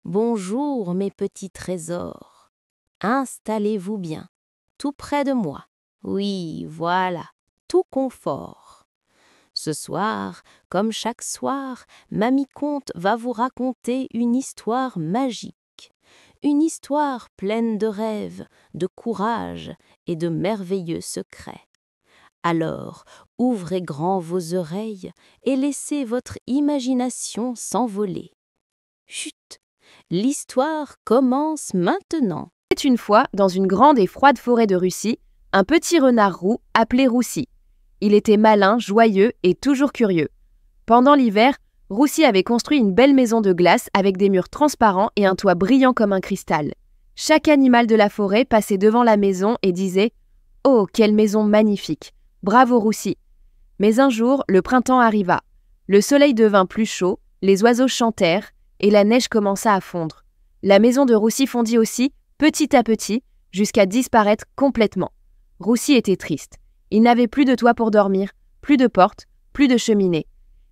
Bonjour mes petits trésors. Installez-vous bien, tout près de moi. Oui, voilà, tout confort. Ce soir, comme chaque soir, Mamie Conte va vous raconter une histoire magique. Une histoire pleine de rêves, de courage et de merveilleux secrets. Alors, ouvrez grand vos oreilles et laissez votre imagination s'envoler. Chut! L'histoire commence maintenant. C'était une fois, dans une grande et froide forêt de Russie, un petit renard roux appelé Roussi. Il était malin, joyeux et toujours curieux. Pendant l'hiver, Roussi avait construit une belle maison de glace avec des murs transparents et un toit brillant comme un cristal. Chaque animal de la forêt passait devant la maison et disait « Oh, quelle maison magnifique! Bravo Roussi !» Mais un jour, le printemps arriva. Le soleil devint plus chaud, les oiseaux chantèrent et la neige commença à fondre. La maison de Roussi fondit aussi, petit à petit, jusqu'à disparaître complètement. Roussi était triste. Il n'avait plus de toit pour dormir, plus de porte, plus de cheminée.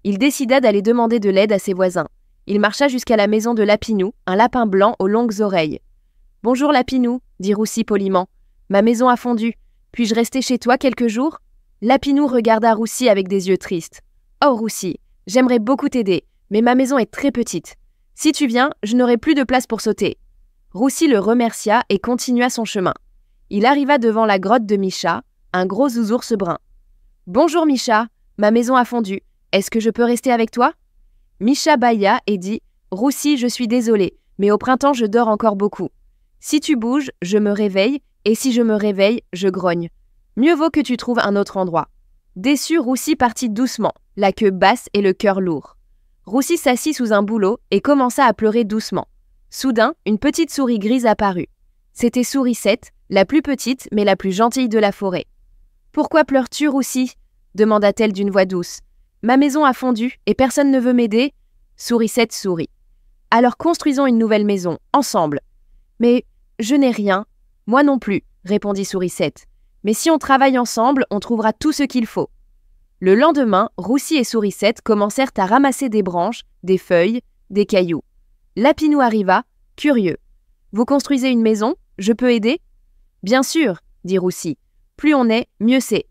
Il décida d'aller demander de l'aide à ses voisins. Il marcha jusqu'à la maison de Lapinou, un lapin blanc aux longues oreilles. « Bonjour Lapinou, dit Roussi poliment. Ma maison a fondu. Puis-je rester chez toi quelques jours ?» Lapinou regarda Roussi avec des yeux tristes. « Oh Roussi, j'aimerais beaucoup t'aider, mais ma maison est très petite. Si tu viens, je n'aurai plus de place pour sauter. » Roussi le remercia et continua son chemin. Il arriva devant la grotte de Micha, un gros ours brun. « Bonjour Micha, ma maison a fondu. Est-ce que je peux rester avec toi ?» Micha bâilla et dit « Roussi, je suis désolé, mais au printemps je dors encore beaucoup. Si tu bouges, je me réveille, et si je me réveille, je grogne. Mieux vaut que tu trouves un autre endroit. » Déçu, Roussi partit doucement, la queue basse et le cœur lourd. Roussi s'assit sous un bouleau et commença à pleurer doucement. Soudain, une petite souris grise apparut. C'était Sourisette, la plus petite mais la plus gentille de la forêt. « Pourquoi pleures-tu, Roussi ?» demanda-t-elle d'une voix douce. « Ma maison a fondu et personne ne veut m'aider ?» Sourisette sourit. « Alors construisons une nouvelle maison, ensemble. »« Mais je n'ai rien. »« Moi non plus, » répondit Sourisette. « Mais si on travaille ensemble, on trouvera tout ce qu'il faut. » Le lendemain, Roussi et Sourisette commencèrent à ramasser des branches, des feuilles, des cailloux. Lapinou arriva, curieux. « Vous construisez une maison ? Je peux aider ?»« Bien sûr, » dit Roussi. « Plus on est, mieux c'est. »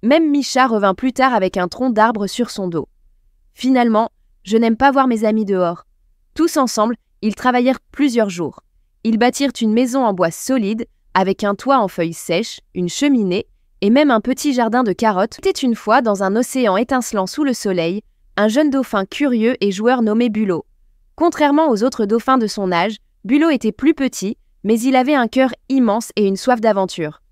Même Micha revint plus tard avec un tronc d'arbre sur son dos. « Finalement, je n'aime pas voir mes amis dehors. » Tous ensemble, ils travaillèrent plusieurs jours. Ils bâtirent une maison en bois solide, avec un toit en feuilles sèches, une cheminée, et même un petit jardin de carottes. Était une fois, dans un océan étincelant sous le soleil, un jeune dauphin curieux et joueur nommé Bulot. Contrairement aux autres dauphins de son âge, Bulot était plus petit, mais il avait un cœur immense et une soif d'aventure.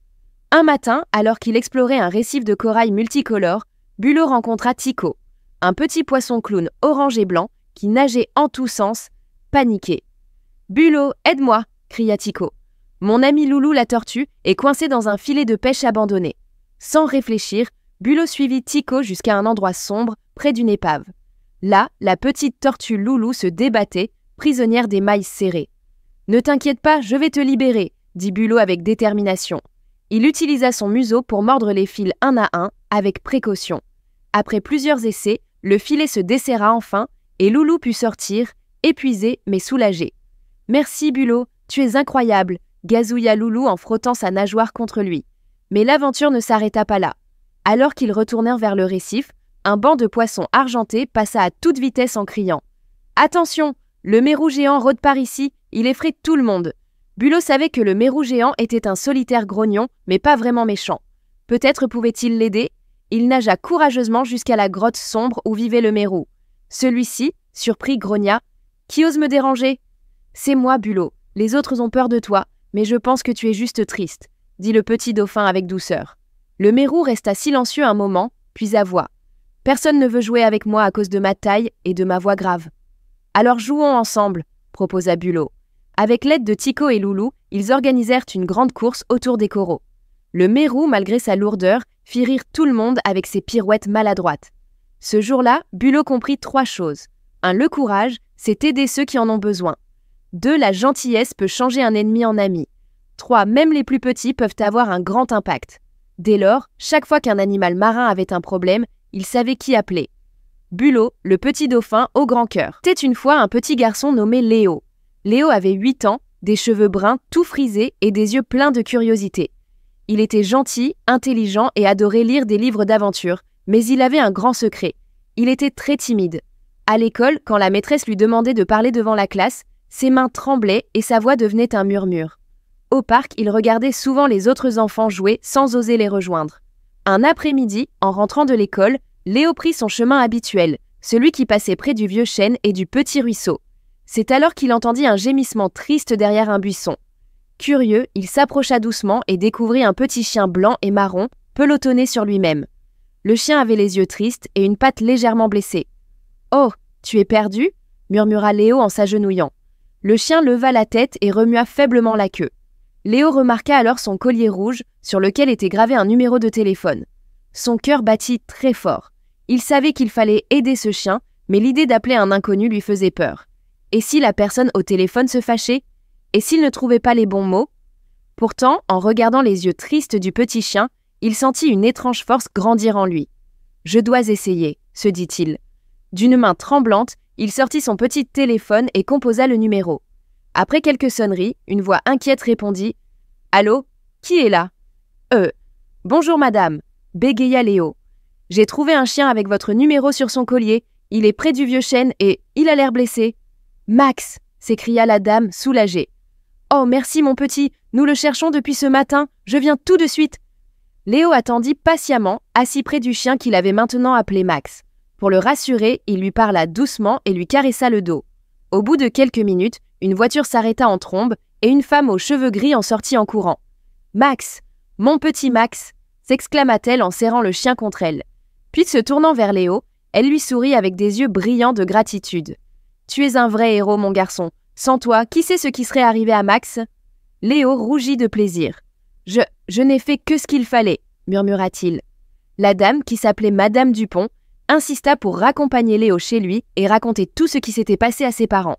Un matin, alors qu'il explorait un récif de corail multicolore, Bulot rencontra Tico, un petit poisson clown orange et blanc qui nageait en tous sens, paniqué. « Bulot, aide-moi !» cria Tico. « Mon ami Loulou la tortue est coincé dans un filet de pêche abandonné. » Sans réfléchir, Bulot suivit Tico jusqu'à un endroit sombre, près d'une épave. Là, la petite tortue Loulou se débattait, prisonnière des mailles serrées. « Ne t'inquiète pas, je vais te libérer » dit Bulot avec détermination. Il utilisa son museau pour mordre les fils un à un, avec précaution. Après plusieurs essais, le filet se desserra enfin, et Loulou put sortir, épuisé mais soulagé. « Merci Bulot, tu es incroyable » gazouilla Loulou en frottant sa nageoire contre lui. Mais l'aventure ne s'arrêta pas là. Alors qu'ils retournèrent vers le récif, un banc de poissons argentés passa à toute vitesse en criant « Attention, le mérou géant rôde par ici, il effraie tout le monde !» Bulot savait que le mérou géant était un solitaire grognon, mais pas vraiment méchant. Peut-être pouvait-il l'aider? Il nagea courageusement jusqu'à la grotte sombre où vivait le mérou. Celui-ci, surpris, grogna « Qui ose me déranger ?»« C'est moi, Bulot. Les autres ont peur de toi, mais je pense que tu es juste triste, » dit le petit dauphin avec douceur. Le mérou resta silencieux un moment, puis avoua. « Personne ne veut jouer avec moi à cause de ma taille et de ma voix grave. »« Alors jouons ensemble, » proposa Bulot. Avec l'aide de Tico et Loulou, ils organisèrent une grande course autour des coraux. Le mérou, malgré sa lourdeur, fit rire tout le monde avec ses pirouettes maladroites. Ce jour-là, Bulot comprit 3 choses. 1. Le courage, c'est aider ceux qui en ont besoin. 2. La gentillesse peut changer un ennemi en ami. 3. Même les plus petits peuvent avoir un grand impact. Dès lors, chaque fois qu'un animal marin avait un problème, il savait qui appeler. Bulot, le petit dauphin au grand cœur. C'était une fois un petit garçon nommé Léo. Léo avait 8 ans, des cheveux bruns tout frisés et des yeux pleins de curiosité. Il était gentil, intelligent et adorait lire des livres d'aventure, mais il avait un grand secret. Il était très timide. À l'école, quand la maîtresse lui demandait de parler devant la classe, ses mains tremblaient et sa voix devenait un murmure. Au parc, il regardait souvent les autres enfants jouer sans oser les rejoindre. Un après-midi, en rentrant de l'école, Léo prit son chemin habituel, celui qui passait près du vieux chêne et du petit ruisseau. C'est alors qu'il entendit un gémissement triste derrière un buisson. Curieux, il s'approcha doucement et découvrit un petit chien blanc et marron, pelotonné sur lui-même. Le chien avait les yeux tristes et une patte légèrement blessée. « Oh, tu es perdu ?» murmura Léo en s'agenouillant. Le chien leva la tête et remua faiblement la queue. Léo remarqua alors son collier rouge sur lequel était gravé un numéro de téléphone. Son cœur battit très fort. Il savait qu'il fallait aider ce chien, mais l'idée d'appeler un inconnu lui faisait peur. Et si la personne au téléphone se fâchait? Et s'il ne trouvait pas les bons mots? Pourtant, en regardant les yeux tristes du petit chien, il sentit une étrange force grandir en lui. « Je dois essayer », se dit-il. D'une main tremblante, il sortit son petit téléphone et composa le numéro. Après quelques sonneries, une voix inquiète répondit « Allô? Qui est là ?»« Bonjour madame », bégaya Léo. « J'ai trouvé un chien avec votre numéro sur son collier. Il est près du vieux chêne et il a l'air blessé. »« Max !» s'écria la dame, soulagée. « Oh, merci mon petit, nous le cherchons depuis ce matin, je viens tout de suite. » Léo attendit patiemment, assis près du chien qu'il avait maintenant appelé Max. Pour le rassurer, il lui parla doucement et lui caressa le dos. Au bout de quelques minutes, une voiture s'arrêta en trombe et une femme aux cheveux gris en sortit en courant. « Max, mon petit Max !» s'exclama-t-elle en serrant le chien contre elle. Puis se tournant vers Léo, elle lui sourit avec des yeux brillants de gratitude. « Tu es un vrai héros, mon garçon. Sans toi, qui sait ce qui serait arrivé à Max ?» Léo rougit de plaisir. « Je n'ai fait que ce qu'il fallait, » murmura-t-il. La dame, qui s'appelait Madame Dupont, insista pour raccompagner Léo chez lui et raconter tout ce qui s'était passé à ses parents.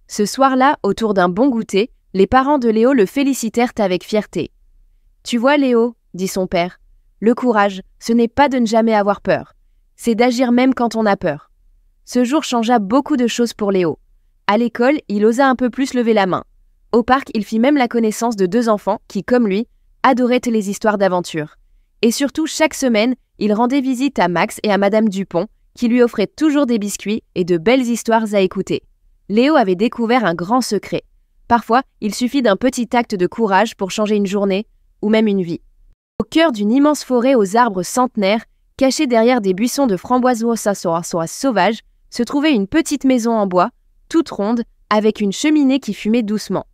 Ce soir-là, autour d'un bon goûter, les parents de Léo le félicitèrent avec fierté. « Tu vois, Léo, » dit son père, « le courage, ce n'est pas de ne jamais avoir peur. C'est d'agir même quand on a peur. » Ce jour changea beaucoup de choses pour Léo. À l'école, il osa un peu plus lever la main. Au parc, il fit même la connaissance de 2 enfants qui, comme lui, adoraient les histoires d'aventure. Et surtout, chaque semaine, il rendait visite à Max et à Madame Dupont, qui lui offraient toujours des biscuits et de belles histoires à écouter. Léo avait découvert un grand secret. Parfois, il suffit d'un petit acte de courage pour changer une journée, ou même une vie. Au cœur d'une immense forêt aux arbres centenaires, cachée derrière des buissons de framboises sauvages, se trouvait une petite maison en bois, toute ronde, avec une cheminée qui fumait doucement.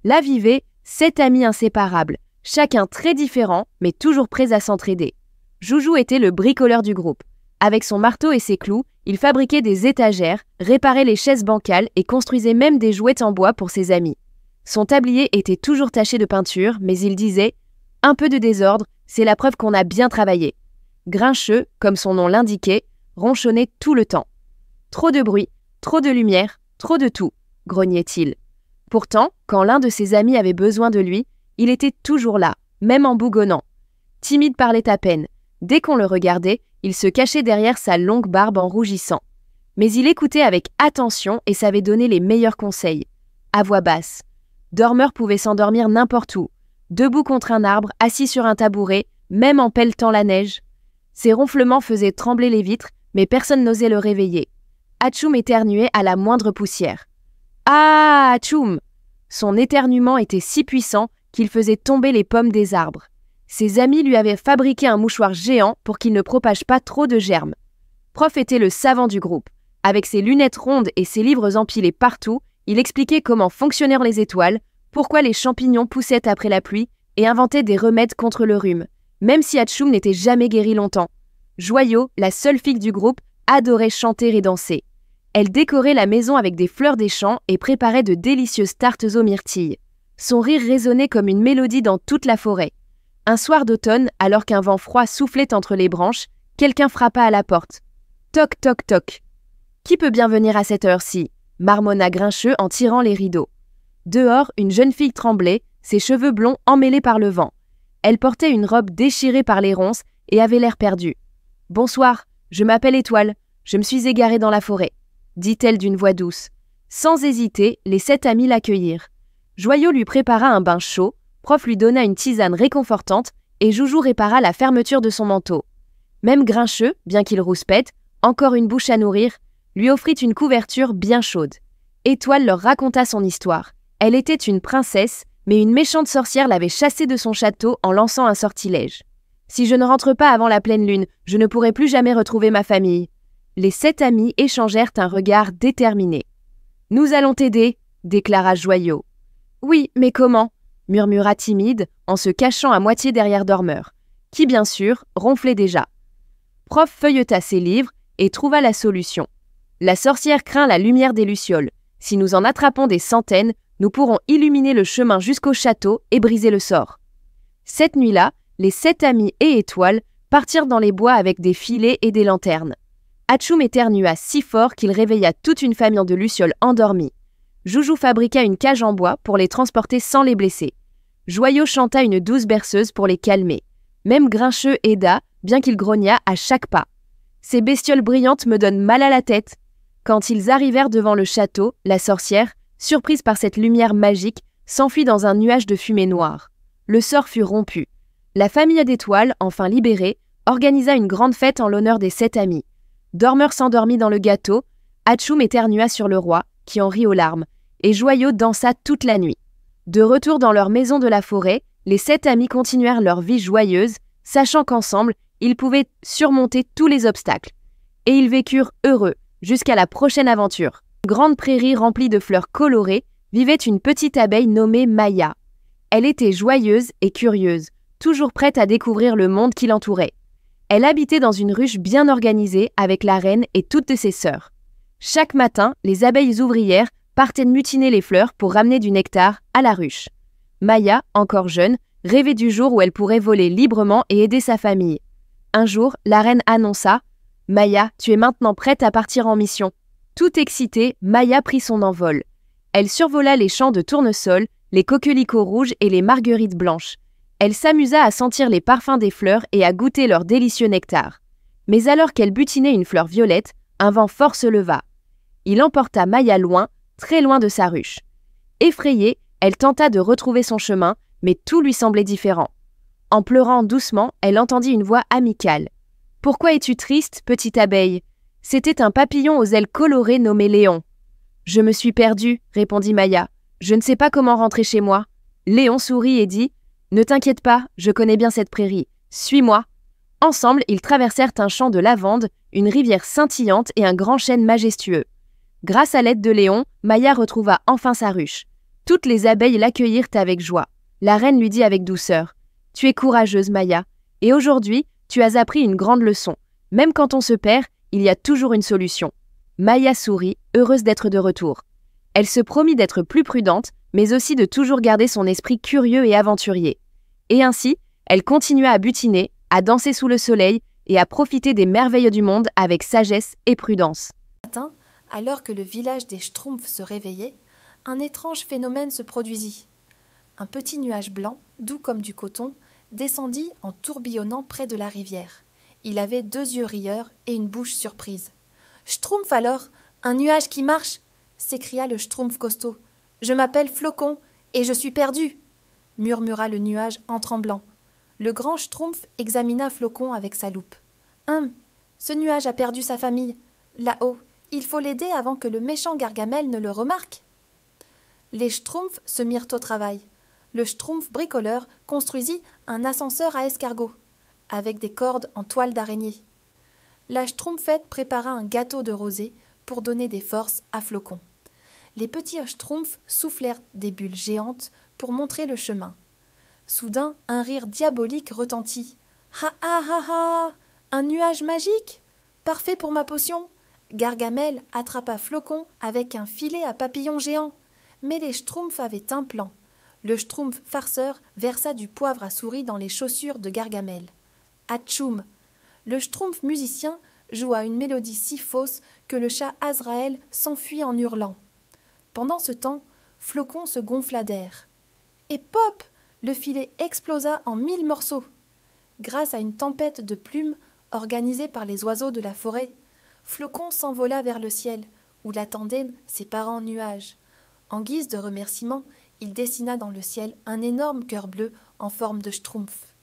Là vivaient 7 amis inséparables, chacun très différent, mais toujours prêts à s'entraider. Joujou était le bricoleur du groupe. Avec son marteau et ses clous, il fabriquait des étagères, réparait les chaises bancales et construisait même des jouets en bois pour ses amis. Son tablier était toujours taché de peinture, mais il disait « Un peu de désordre, c'est la preuve qu'on a bien travaillé. » Grincheux, comme son nom l'indiquait, ronchonnait tout le temps. « Trop de bruit, trop de lumière, trop de tout, » grognait-il. Pourtant, quand l'un de ses amis avait besoin de lui, il était toujours là, même en bougonnant. Timide parlait à peine. Dès qu'on le regardait, il se cachait derrière sa longue barbe en rougissant. Mais il écoutait avec attention et savait donner les meilleurs conseils. À voix basse. Dormeur pouvait s'endormir n'importe où. Debout contre un arbre, assis sur un tabouret, même en pelletant la neige. Ses ronflements faisaient trembler les vitres, mais personne n'osait le réveiller. Atchoum éternuait à la moindre poussière. « Ah, Atchoum !» Son éternuement était si puissant qu'il faisait tomber les pommes des arbres. Ses amis lui avaient fabriqué un mouchoir géant pour qu'il ne propage pas trop de germes. Prof était le savant du groupe. Avec ses lunettes rondes et ses livres empilés partout, il expliquait comment fonctionnèrent les étoiles, pourquoi les champignons poussaient après la pluie et inventait des remèdes contre le rhume, même si Atchoum n'était jamais guéri longtemps. Joyau, la seule fille du groupe, adorait chanter et danser. Elle décorait la maison avec des fleurs des champs et préparait de délicieuses tartes aux myrtilles. Son rire résonnait comme une mélodie dans toute la forêt. Un soir d'automne, alors qu'un vent froid soufflait entre les branches, quelqu'un frappa à la porte. Toc, toc, toc. « Qui peut bien venir à cette heure-ci » marmonna Grincheux en tirant les rideaux. Dehors, une jeune fille tremblait, ses cheveux blonds emmêlés par le vent. Elle portait une robe déchirée par les ronces et avait l'air perdue. « Bonsoir, je m'appelle Étoile, je me suis égarée dans la forêt », dit-elle d'une voix douce. Sans hésiter, les 7 amis l'accueillirent. Joyau lui prépara un bain chaud, Prof lui donna une tisane réconfortante et Joujou répara la fermeture de son manteau. Même Grincheux, bien qu'il rouspète, encore une bouche à nourrir, lui offrit une couverture bien chaude. Étoile leur raconta son histoire. Elle était une princesse, mais une méchante sorcière l'avait chassée de son château en lançant un sortilège. « Si je ne rentre pas avant la pleine lune, je ne pourrai plus jamais retrouver ma famille. » Les 7 amis échangèrent un regard déterminé. « Nous allons t'aider, » déclara Joyau. « Oui, mais comment ?» murmura timide en se cachant à moitié derrière Dormeur, qui bien sûr ronflait déjà. Prof feuilleta ses livres et trouva la solution. La sorcière craint la lumière des lucioles. Si nous en attrapons des centaines, nous pourrons illuminer le chemin jusqu'au château et briser le sort. Cette nuit-là, les 7 amis et Étoile partirent dans les bois avec des filets et des lanternes. Atchoum éternua si fort qu'il réveilla toute une famille de lucioles endormies. Joujou fabriqua une cage en bois pour les transporter sans les blesser. Joyau chanta une douce berceuse pour les calmer. Même Grincheux aida, bien qu'il grognât à chaque pas. « Ces bestioles brillantes me donnent mal à la tête !» Quand ils arrivèrent devant le château, la sorcière, surprise par cette lumière magique, s'enfuit dans un nuage de fumée noire. Le sort fut rompu. La famille d'Étoiles, enfin libérée, organisa une grande fête en l'honneur des 7 amis. Dormeur s'endormit dans le gâteau, Atchoum éternua sur le roi, qui en rit aux larmes, et Joyau dansa toute la nuit. De retour dans leur maison de la forêt, les 7 amis continuèrent leur vie joyeuse, sachant qu'ensemble, ils pouvaient surmonter tous les obstacles. Et ils vécurent heureux, jusqu'à la prochaine aventure. Une grande prairie remplie de fleurs colorées vivait une petite abeille nommée Maya. Elle était joyeuse et curieuse, toujours prête à découvrir le monde qui l'entourait. Elle habitait dans une ruche bien organisée avec la reine et toutes de ses sœurs. Chaque matin, les abeilles ouvrières partaient mutiner les fleurs pour ramener du nectar à la ruche. Maya, encore jeune, rêvait du jour où elle pourrait voler librement et aider sa famille. Un jour, la reine annonça « Maya, tu es maintenant prête à partir en mission. » Tout excitée, Maya prit son envol. Elle survola les champs de tournesol, les coquelicots rouges et les marguerites blanches. Elle s'amusa à sentir les parfums des fleurs et à goûter leur délicieux nectar. Mais alors qu'elle butinait une fleur violette, un vent fort se leva. Il emporta Maya loin, très loin de sa ruche. Effrayée, elle tenta de retrouver son chemin, mais tout lui semblait différent. En pleurant doucement, elle entendit une voix amicale. « Pourquoi es-tu triste, petite abeille ?» C'était un papillon aux ailes colorées nommé Léon. « Je me suis perdue, » répondit Maya. « Je ne sais pas comment rentrer chez moi. » Léon sourit et dit « Ne t'inquiète pas, je connais bien cette prairie. Suis-moi. » Ensemble, ils traversèrent un champ de lavande, une rivière scintillante et un grand chêne majestueux. Grâce à l'aide de Léon, Maya retrouva enfin sa ruche. Toutes les abeilles l'accueillirent avec joie. La reine lui dit avec douceur « Tu es courageuse, Maya, et aujourd'hui, tu as appris une grande leçon. Même quand on se perd, il y a toujours une solution. » Maya sourit, heureuse d'être de retour. Elle se promit d'être plus prudente, mais aussi de toujours garder son esprit curieux et aventurier. Et ainsi, elle continua à butiner, à danser sous le soleil et à profiter des merveilles du monde avec sagesse et prudence. Matin, alors que le village des Schtroumpfs se réveillait, un étrange phénomène se produisit. Un petit nuage blanc, doux comme du coton, descendit en tourbillonnant près de la rivière. Il avait 2 yeux rieurs et une bouche surprise. « Schtroumpf alors, un nuage qui marche !» s'écria le Schtroumpf costaud. « Je m'appelle Flocon et je suis perdu !» murmura le nuage en tremblant. Le grand Schtroumpf examina Flocon avec sa loupe. « Ce nuage a perdu sa famille. Là-haut, il faut l'aider avant que le méchant Gargamel ne le remarque. » Les Schtroumpfs se mirent au travail. Le Schtroumpf bricoleur construisit un ascenseur à escargot, avec des cordes en toile d'araignée. La Schtroumpfette prépara un gâteau de rosée pour donner des forces à Flocon. Les petits Schtroumpfs soufflèrent des bulles géantes pour montrer le chemin. Soudain, un rire diabolique retentit. « Ha ha ha ha ! Un nuage magique ! Parfait pour ma potion !» Gargamel attrapa Flocon avec un filet à papillon géant. Mais les Schtroumpfs avaient un plan. Le Schtroumpf farceur versa du poivre à souris dans les chaussures de Gargamel. Atchoum! Le Schtroumpf musicien joua une mélodie si fausse que le chat Azraël s'enfuit en hurlant. Pendant ce temps, Flocon se gonfla d'air. Et pop! Le filet explosa en 1000 morceaux. Grâce à une tempête de plumes organisée par les oiseaux de la forêt, Flocon s'envola vers le ciel, où l'attendaient ses parents nuages. En guise de remerciement, il dessina dans le ciel un énorme cœur bleu en forme de schtroumpf.